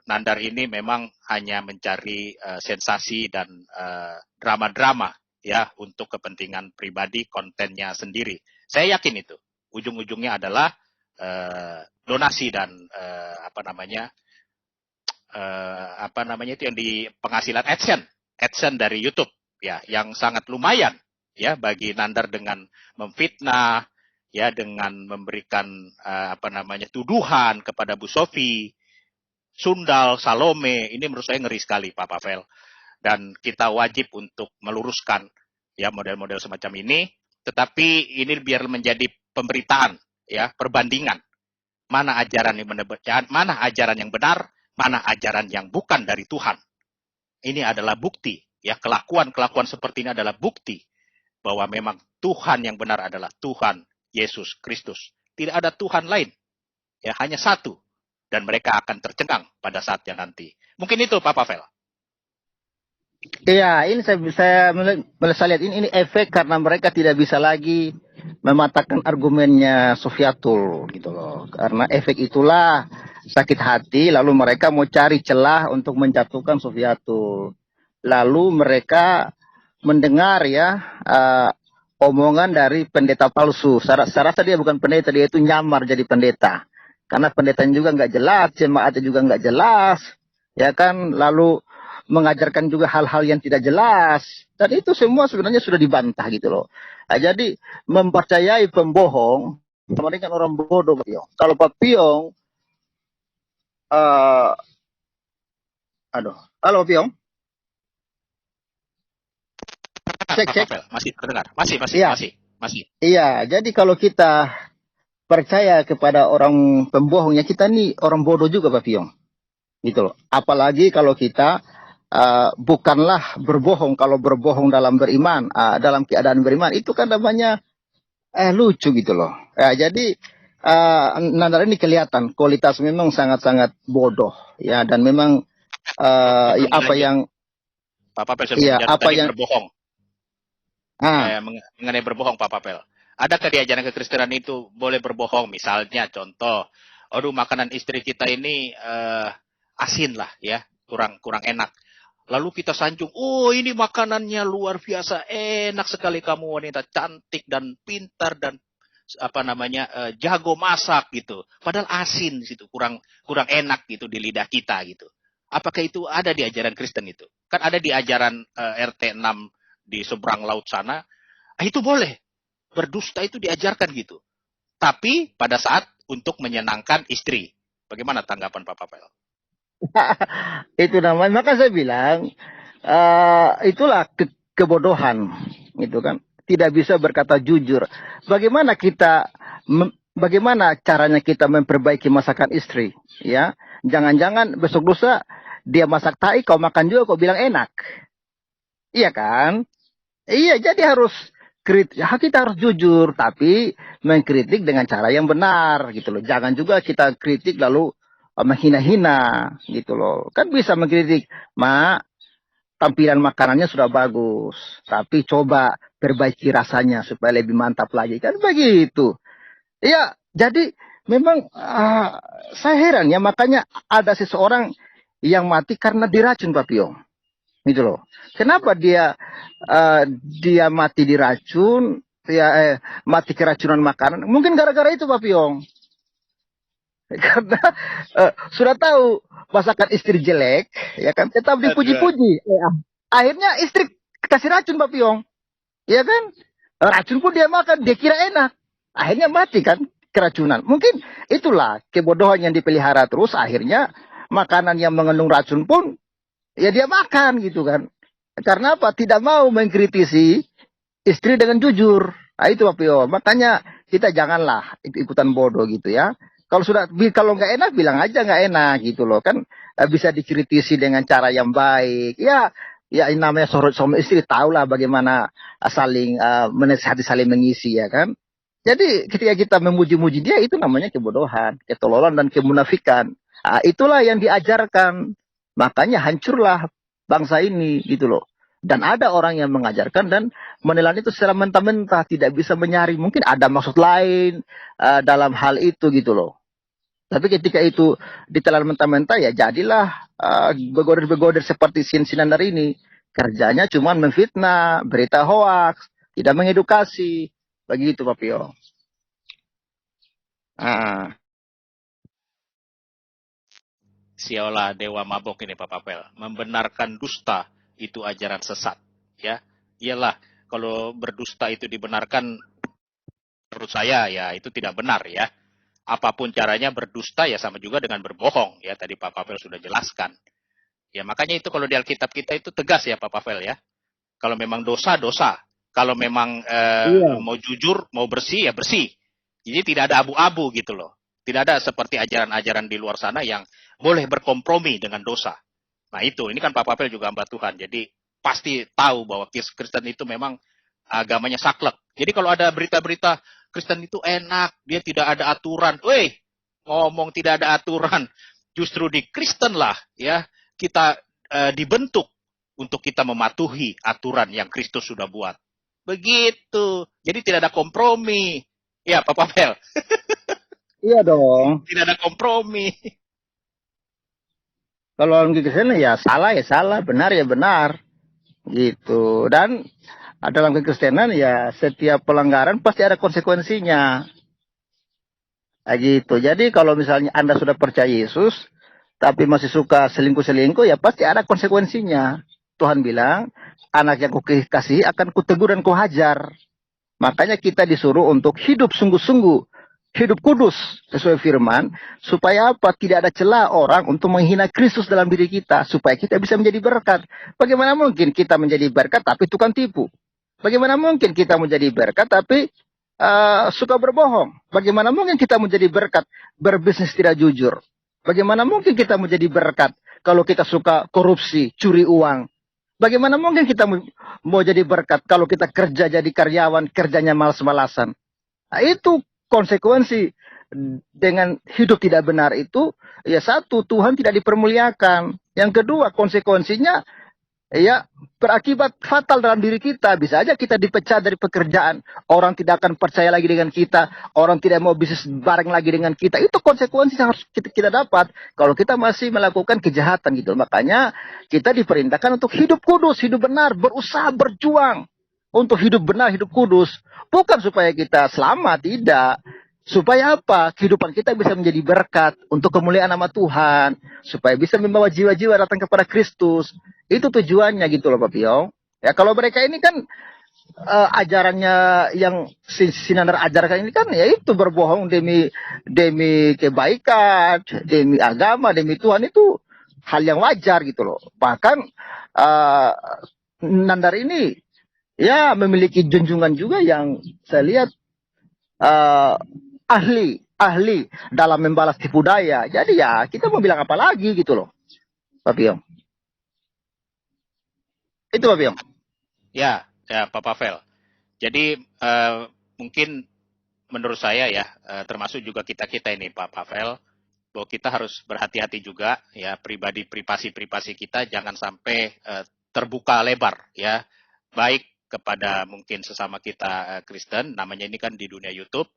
Nandar ini memang hanya mencari sensasi dan drama-drama ya untuk kepentingan pribadi kontennya sendiri. Saya yakin itu ujung-ujungnya adalah donasi dan itu yang di penghasilan AdSense dari YouTube ya, yang sangat lumayan ya bagi Nandar dengan memfitnah ya, dengan memberikan tuduhan kepada Bu Sofi, Sundal, Salome. Ini menurut saya ngeri sekali, Pak Pavel. Dan kita wajib untuk meluruskan ya model-model semacam ini, tetapi ini biar menjadi pemberitaan ya, perbandingan mana ajaran yang benar, mana ajaran yang benar, mana ajaran yang bukan dari Tuhan. ini adalah bukti, ya, kelakuan-kelakuan seperti ini adalah bukti bahwa memang Tuhan yang benar adalah Tuhan Yesus Kristus. Tidak ada Tuhan lain, ya, hanya satu, dan mereka akan tercengang pada saatnya nanti. Mungkin itu Pak Pavel. Iya, ini saya lihat ini efek karena mereka tidak bisa lagi mematahkan argumennya Sofiatul gitu loh. Karena efek itulah sakit hati, lalu mereka mau cari celah untuk menjatuhkan Sofiatul. Lalu mereka mendengar ya omongan dari pendeta palsu. Saya rasa dia bukan pendeta, dia itu nyamar jadi pendeta. Karena pendetanya juga nggak jelas, jemaatnya juga nggak jelas, ya kan. Lalu mengajarkan juga hal-hal yang tidak jelas, dan itu semua sebenarnya sudah dibantah gitu loh. Nah, jadi mempercayai pembohong sama dengan orang bodoh, Pak Piong. Kalau Pak Piong, halo Piong, cek. Masih terdengar, masih. Iya, jadi kalau kita percaya kepada orang pembohong, ya kita nih orang bodoh juga Pak Piong, gitu loh. Apalagi kalau kita bukanlah berbohong. Kalau berbohong dalam beriman, dalam keadaan beriman, itu kan namanya lucu gitu loh. Jadi Nandar ini kelihatan kualitas memang sangat-sangat bodoh ya, dan memang apa yang Pak Papel berbohong. Mengenai berbohong Pak Papel. Adakah di ajaran kekristenan itu boleh berbohong? Misalnya contoh, aduh makanan istri kita ini asin lah ya, kurang enak. Lalu kita sanjung, oh ini makanannya luar biasa, enak sekali kamu wanita cantik dan pintar dan jago masak gitu. Padahal asin situ, kurang enak gitu di lidah kita gitu. Apakah itu ada di ajaran Kristen itu? Kan ada di ajaran RT 6 di seberang laut sana. Itu boleh. Berdusta itu diajarkan gitu. Tapi pada saat untuk menyenangkan istri. Bagaimana tanggapan Pak Papel? Itu namanya, maka saya bilang itulah kebodohan gitu kan, tidak bisa berkata jujur. Bagaimana caranya kita memperbaiki masakan istri ya? Jangan-jangan besok lusa dia masak tai kau makan juga kau bilang enak, iya kan? Iya, jadi kita harus jujur, tapi mengkritik dengan cara yang benar gitu loh. Jangan juga kita kritik lalu menghina-hina gitu loh. Kan bisa mengkritik, Mak, tampilan makanannya sudah bagus, tapi coba perbaiki rasanya supaya lebih mantap lagi. Kan begitu. Ya, jadi memang saya heran ya, makanya ada seseorang yang mati karena diracun, Pak Piong. Gitu loh. Kenapa dia mati diracun, mati keracunan makanan? Mungkin gara-gara itu, Pak Piong. Karena sudah tahu masakan istri jelek, ya kan, tetap dipuji-puji. Akhirnya istri kasih racun Pak Piong, ya kan, racun pun dia makan, dia kira enak, akhirnya mati kan keracunan. Mungkin itulah kebodohan yang dipelihara terus, akhirnya makanan yang mengandung racun pun ya dia makan gitu kan. Karena apa? Tidak mau mengkritisi istri dengan jujur. Nah, itu Pak Piong. Makanya kita janganlah ikutan bodoh gitu ya. Kalau nggak enak bilang aja nggak enak gitu loh kan, bisa dikritisi dengan cara yang baik ya namanya suami istri tahulah bagaimana saling menasihati, saling mengisi ya kan. Jadi ketika kita memuji-muji dia, itu namanya kebodohan, ketololan dan kemunafikan. Itulah yang diajarkan, makanya hancurlah bangsa ini gitu loh. Dan ada orang yang mengajarkan dan menelan itu secara mentah-mentah, tidak bisa menyaring. Mungkin ada maksud lain dalam hal itu gitu loh. Tapi ketika itu ditelan mentah-mentah, ya jadilah begoder-begoder seperti Sinandar ini. Kerjanya cuma memfitnah, berita hoaks, tidak mengedukasi. Begitu Pak Pio. Siola dewa mabok ini Pak Papel, membenarkan dusta itu ajaran sesat, ya. Iyalah, kalau berdusta itu dibenarkan, menurut saya ya itu tidak benar ya. Apapun caranya berdusta ya sama juga dengan berbohong ya, tadi Pak Papel sudah jelaskan. Ya makanya itu kalau di Alkitab kita itu tegas ya Pak Papel ya. Kalau memang dosa, dosa. Kalau memang mau jujur, mau bersih ya bersih. Jadi tidak ada abu-abu gitu loh. Tidak ada seperti ajaran-ajaran di luar sana yang boleh berkompromi dengan dosa. Nah itu, ini kan Pak Pavel juga hamba Tuhan, jadi pasti tahu bahwa Kristen itu memang agamanya saklek. Jadi kalau ada berita-berita Kristen itu enak, dia tidak ada aturan. Weh, ngomong tidak ada aturan. Justru di Kristen lah ya kita dibentuk untuk kita mematuhi aturan yang Kristus sudah buat. Begitu. Jadi tidak ada kompromi. Ya, Pak Pavel. Iya dong. Tidak ada kompromi. Kalau dalam kekristenan ya salah, benar ya benar. Gitu. Dan dalam kekristenan ya setiap pelanggaran pasti ada konsekuensinya. Gitu. Jadi kalau misalnya Anda sudah percaya Yesus, tapi masih suka selingkuh-selingkuh, ya pasti ada konsekuensinya. Tuhan bilang, anak yang kukasihi akan kutegur dan kuhajar. Makanya kita disuruh untuk hidup sungguh-sungguh, hidup kudus sesuai firman, supaya apa? Tidak ada celah orang untuk menghina Kristus dalam diri kita, supaya kita bisa menjadi berkat. Bagaimana mungkin kita menjadi berkat tapi tukang tipu? Bagaimana mungkin kita menjadi berkat tapi suka berbohong? Bagaimana mungkin kita menjadi berkat berbisnis tidak jujur? Bagaimana mungkin kita menjadi berkat kalau kita suka korupsi, curi uang? Bagaimana mungkin kita mau jadi berkat kalau kita kerja jadi karyawan, kerjanya malas-malasan? Nah, itu konsekuensi dengan hidup tidak benar itu. Ya satu, Tuhan tidak dipermuliakan. Yang kedua, konsekuensinya ya berakibat fatal dalam diri kita. Bisa aja kita dipecat dari pekerjaan, orang tidak akan percaya lagi dengan kita, orang tidak mau bisnis bareng lagi dengan kita. Itu konsekuensi yang harus kita dapat kalau kita masih melakukan kejahatan gitu. Makanya kita diperintahkan untuk hidup kudus, hidup benar, berusaha berjuang untuk hidup benar, hidup kudus. Bukan supaya kita selamat, tidak. Supaya apa? Kehidupan kita bisa menjadi berkat untuk kemuliaan nama Tuhan. Supaya bisa membawa jiwa-jiwa datang kepada Kristus. Itu tujuannya gitu loh Pak Piong. Ya kalau mereka ini kan ajarannya yang Sinandar ajarkan ini kan ya itu berbohong demi kebaikan, demi agama, demi Tuhan, itu hal yang wajar gitu loh. Bahkan Nandar ini ya memiliki junjungan juga yang saya lihat ahli dalam membalas tipu daya. Jadi ya kita mau bilang apa lagi gitu loh Pak Piong. Itu Pak Piong. Ya Pak Pavel. Jadi mungkin menurut saya ya, termasuk juga kita ini Pak Pavel, bahwa kita harus berhati-hati juga ya, privasi kita jangan sampai terbuka lebar ya, baik kepada mungkin sesama kita Kristen, namanya ini kan di dunia YouTube,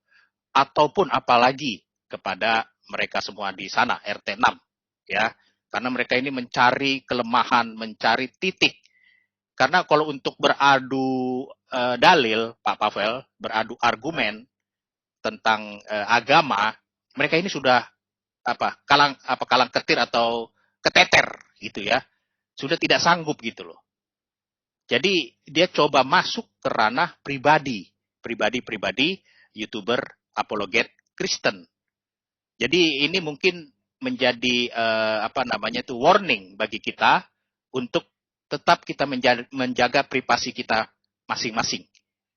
ataupun apalagi kepada mereka semua di sana RT 6 ya, karena mereka ini mencari kelemahan, mencari titik. Karena kalau untuk beradu dalil, Pak Pavel, beradu argumen tentang agama, mereka ini sudah kalang ketir atau keteter gitu ya, sudah tidak sanggup gitu loh. Jadi dia coba masuk ke ranah pribadi YouTuber apologet Kristen. Jadi ini mungkin menjadi warning bagi kita untuk tetap kita menjaga privasi kita masing-masing.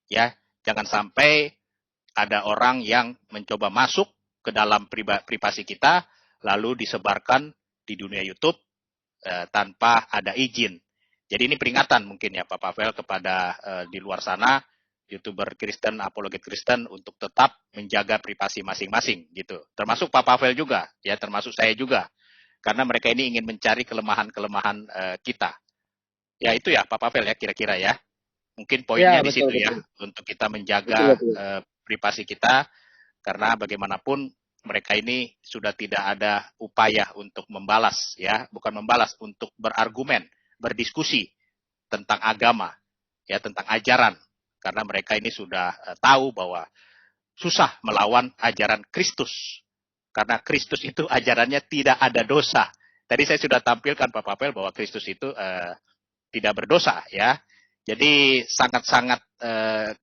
Ya, jangan sampai ada orang yang mencoba masuk ke dalam privasi kita lalu disebarkan di dunia YouTube tanpa ada izin. Jadi ini peringatan mungkin ya Pak Pavel kepada di luar sana YouTuber Kristen, apologet Kristen untuk tetap menjaga privasi masing-masing gitu. Termasuk Pak Pavel juga, ya termasuk saya juga. Karena mereka ini ingin mencari kelemahan-kelemahan kita. Ya itu ya Pak Pavel ya kira-kira ya. Mungkin poinnya ya, di situ ya untuk kita menjaga privasi kita, karena bagaimanapun mereka ini sudah tidak ada upaya untuk membalas ya, bukan membalas, untuk berargumen, berdiskusi tentang agama ya, tentang ajaran, karena mereka ini sudah tahu bahwa susah melawan ajaran Kristus, karena Kristus itu ajarannya tidak ada dosa. Tadi saya sudah tampilkan Pak Pavel bahwa Kristus itu tidak berdosa ya. Jadi sangat-sangat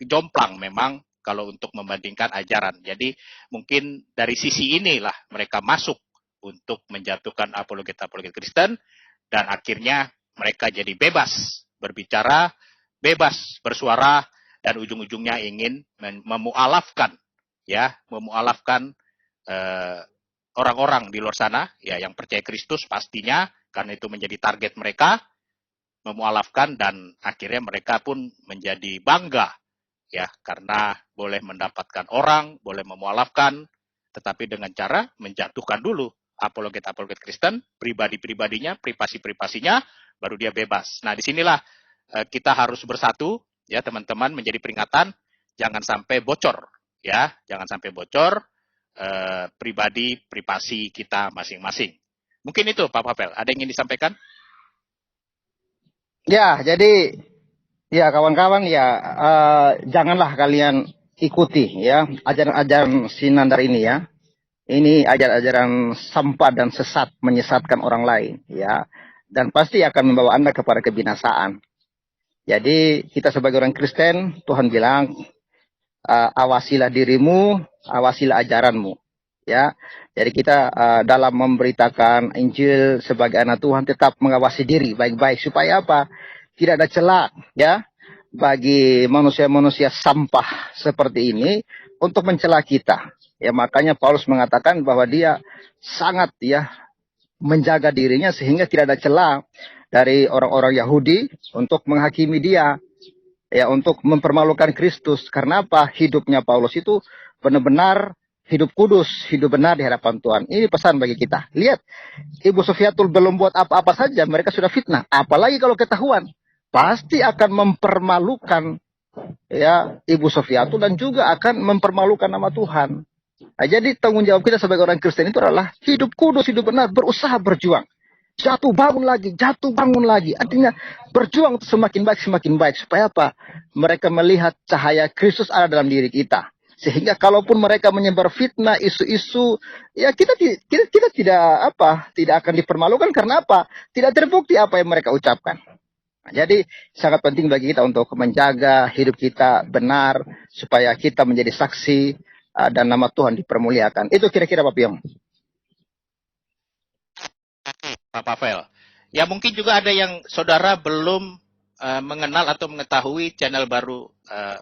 jomplang memang kalau untuk membandingkan ajaran. Jadi mungkin dari sisi inilah mereka masuk untuk menjatuhkan apologet-apologet Kristen, dan akhirnya mereka jadi bebas berbicara, bebas bersuara, dan ujung-ujungnya ingin memualafkan orang-orang di luar sana ya yang percaya Kristus pastinya, karena itu menjadi target mereka, memualafkan, dan akhirnya mereka pun menjadi bangga ya karena boleh mendapatkan orang, boleh memualafkan, tetapi dengan cara menjatuhkan dulu apologet-apologet Kristen, pribadi-pribadinya, privasi-privasinya, baru dia bebas. Nah, disinilah kita harus bersatu ya teman-teman, menjadi peringatan jangan sampai bocor ya, jangan sampai bocor pribadi, privasi kita masing-masing. Mungkin itu Pak Pavel, ada yang ingin disampaikan? Ya, jadi ya kawan-kawan ya, janganlah kalian ikuti ya ajaran-ajaran si Nandar ini ya. Ini ajaran-ajaran sampah dan sesat, menyesatkan orang lain ya, dan pasti akan membawa Anda kepada kebinasaan. Jadi kita sebagai orang Kristen, Tuhan bilang, awasilah dirimu, awasilah ajaranmu. Ya, jadi kita dalam memberitakan Injil sebagai anak Tuhan tetap mengawasi diri baik-baik supaya apa? Tidak ada celah ya bagi manusia-manusia sampah seperti ini untuk mencela kita. Ya, makanya Paulus mengatakan bahwa dia sangat ya menjaga dirinya sehingga tidak ada celah dari orang-orang Yahudi untuk menghakimi dia. Ya, untuk mempermalukan Kristus. Karena apa? Hidupnya Paulus itu benar-benar hidup kudus, hidup benar di hadapan Tuhan. Ini pesan bagi kita. Lihat, Ibu Sofiatul belum buat apa-apa saja, mereka sudah fitnah. Apalagi kalau ketahuan, pasti akan mempermalukan ya Ibu Sofiatul dan juga akan mempermalukan nama Tuhan. Nah, jadi tanggung jawab kita sebagai orang Kristen itu adalah hidup kudus, hidup benar, berusaha berjuang. Jatuh bangun lagi. Artinya berjuang semakin baik. Supaya apa? Mereka melihat cahaya Kristus ada dalam diri kita. Sehingga kalaupun mereka menyebar fitnah, isu-isu, ya kita tidak akan dipermalukan. Karena apa? Tidak terbukti apa yang mereka ucapkan. Nah, jadi sangat penting bagi kita untuk menjaga hidup kita benar. Supaya kita menjadi saksi dan nama Tuhan dipermuliakan. Itu kira-kira Pak Piong. Pak Pavel. Ya mungkin juga ada yang saudara belum mengenal atau mengetahui channel baru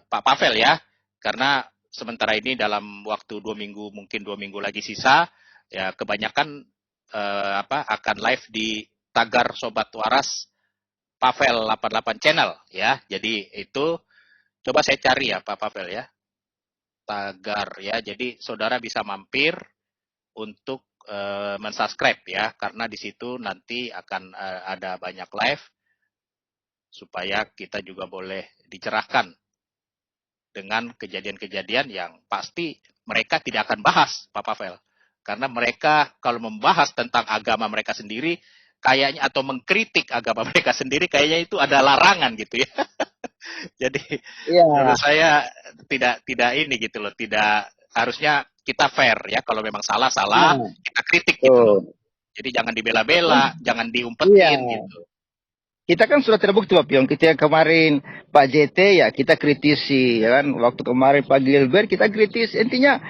Pak Pavel ya. Karena sementara ini dalam waktu 2 minggu, mungkin 2 minggu lagi sisa, ya kebanyakan akan live di Tagar Sobat Waras Pavel 88 channel ya. Jadi itu coba saya cari ya Pak Pavel ya. Tagar ya. Jadi saudara bisa mampir untuk mensubscribe ya, karena di situ nanti akan ada banyak live supaya kita juga boleh dicerahkan dengan kejadian-kejadian yang pasti mereka tidak akan bahas, Pak Pavel. Karena mereka kalau membahas tentang agama mereka sendiri, kayaknya atau mengkritik agama mereka sendiri, kayaknya itu ada larangan gitu ya. Jadi menurut saya tidak ini gitu loh, tidak harusnya kita fair ya, kalau memang salah kita kritik gitu loh. Jadi jangan dibela-bela, jangan diumpetin gitu. Kita kan sudah terbukti Pak Piong, kita kemarin Pak JT ya kita kritisi ya kan, waktu kemarin Pak Gilbert kita kritisi. Intinya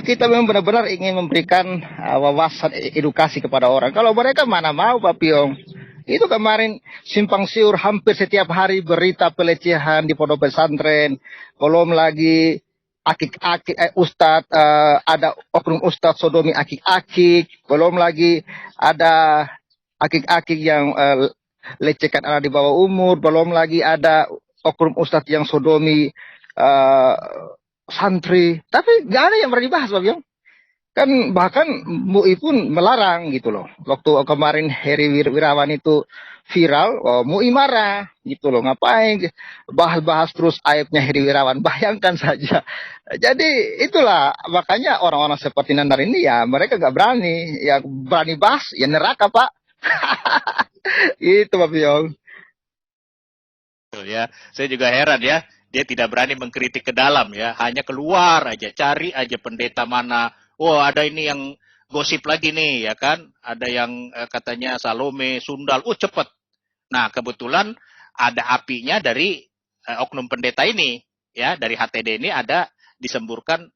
kita memang benar-benar ingin memberikan wawasan edukasi kepada orang. Kalau mereka mana mau Pak Piong. Itu kemarin simpang siur hampir setiap hari berita pelecehan di pondok pesantren, belum lagi akik-akik ustadz, ada oknum ustadz sodomi akik-akik, belum lagi ada akik-akik yang lecehkan anak di bawah umur, belum lagi ada oknum ustadz yang sodomi santri. Tapi nggak ada yang pernah dibahas, Pak Biong. Kan bahkan MUI pun melarang gitu loh. Waktu kemarin Heri Wirawan itu viral, MUI marah gitu loh. Ngapain bahas-bahas terus aibnya Heri Wirawan? Bayangkan saja. Jadi itulah makanya orang-orang seperti Nandar ini ya mereka nggak berani. Ya berani bahas ya neraka Pak. Itu Pak Biong. Ya, saya juga heran ya. Dia tidak berani mengkritik ke dalam ya. Hanya keluar aja, cari aja pendeta mana. Wah, ada ini yang gosip lagi nih, ya kan? Ada yang katanya Salome, Sundal. Cepet. Nah, kebetulan ada apinya dari oknum pendeta ini. Ya, dari HTD ini ada disemburkan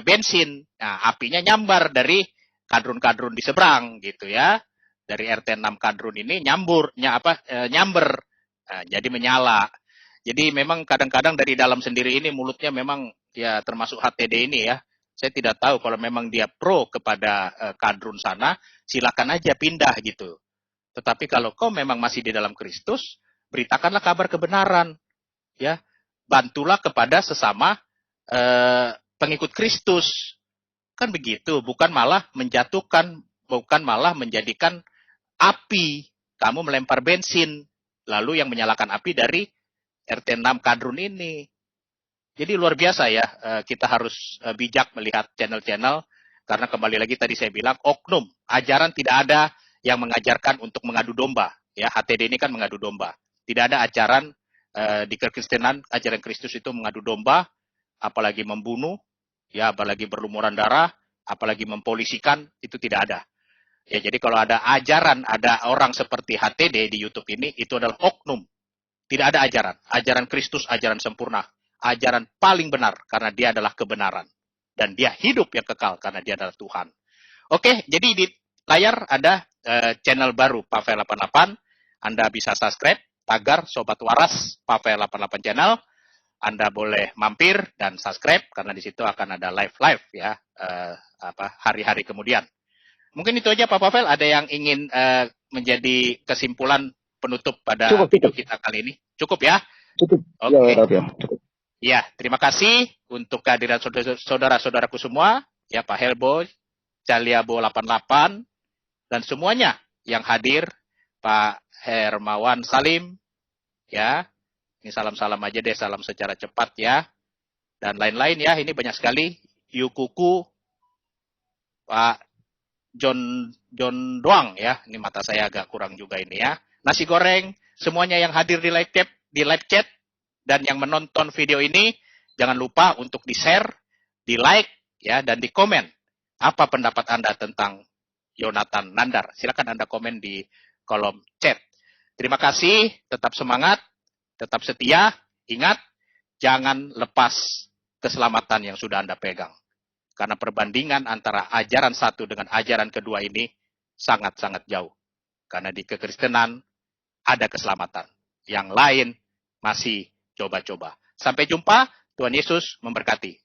bensin. Nah, apinya nyambar dari kadrun-kadrun di seberang, gitu ya. Dari RT 6 kadrun ini nyamber. Nah, jadi menyala. Jadi memang kadang-kadang dari dalam sendiri ini mulutnya memang ya termasuk HTD ini ya. Saya tidak tahu kalau memang dia pro kepada kadrun sana, silakan aja pindah gitu. Tetapi kalau kau memang masih di dalam Kristus, beritakanlah kabar kebenaran. Ya, bantulah kepada sesama pengikut Kristus. Kan begitu, bukan malah menjatuhkan, bukan malah menjadikan api. Kamu melempar bensin, lalu yang menyalakan api dari RT 6 Kadrun ini. Jadi luar biasa ya, kita harus bijak melihat channel-channel, karena kembali lagi tadi saya bilang, oknum, ajaran tidak ada yang mengajarkan untuk mengadu domba. Ya, HTD ini kan mengadu domba. Tidak ada ajaran di kekristenan, ajaran Kristus itu mengadu domba, apalagi membunuh, ya, apalagi berlumuran darah, apalagi mempolisikan, itu tidak ada. Ya, jadi kalau ada ajaran, ada orang seperti HTD di YouTube ini, itu adalah oknum. Tidak ada ajaran. Ajaran Kristus, ajaran sempurna. Ajaran paling benar, karena dia adalah kebenaran. Dan dia hidup yang kekal, karena dia adalah Tuhan. Oke, jadi di layar ada channel baru, Pavel 88. Anda bisa subscribe, tagar Sobat Waras, Pavel 88 channel. Anda boleh mampir dan subscribe, karena di situ akan ada live ya, hari-hari kemudian. Mungkin itu aja Pak Pavel, ada yang ingin menjadi kesimpulan penutup pada video kita kali ini? Cukup ya? Cukup. Oke. Ya, cukup. Ya, terima kasih untuk kehadiran saudara-saudaraku semua, ya Pak Helbo, Caliabo 88, dan semuanya yang hadir, Pak Hermawan Salim, ya, ini salam-salam aja deh, salam secara cepat ya, dan lain-lain ya, ini banyak sekali, Yukuku, Pak John Doang ya, ini mata saya agak kurang juga ini ya. Nasi goreng, semuanya yang hadir di live chat dan yang menonton video ini, jangan lupa untuk di-share, di-like ya, dan di komen. Apa pendapat Anda tentang Yonatan Nandar? Silakan Anda komen di kolom chat. Terima kasih, tetap semangat, tetap setia, ingat, jangan lepas keselamatan yang sudah Anda pegang. Karena perbandingan antara ajaran satu dengan ajaran kedua ini sangat-sangat jauh. Karena di kekristenan ada keselamatan. Yang lain masih coba-coba. Sampai jumpa, Tuhan Yesus memberkati.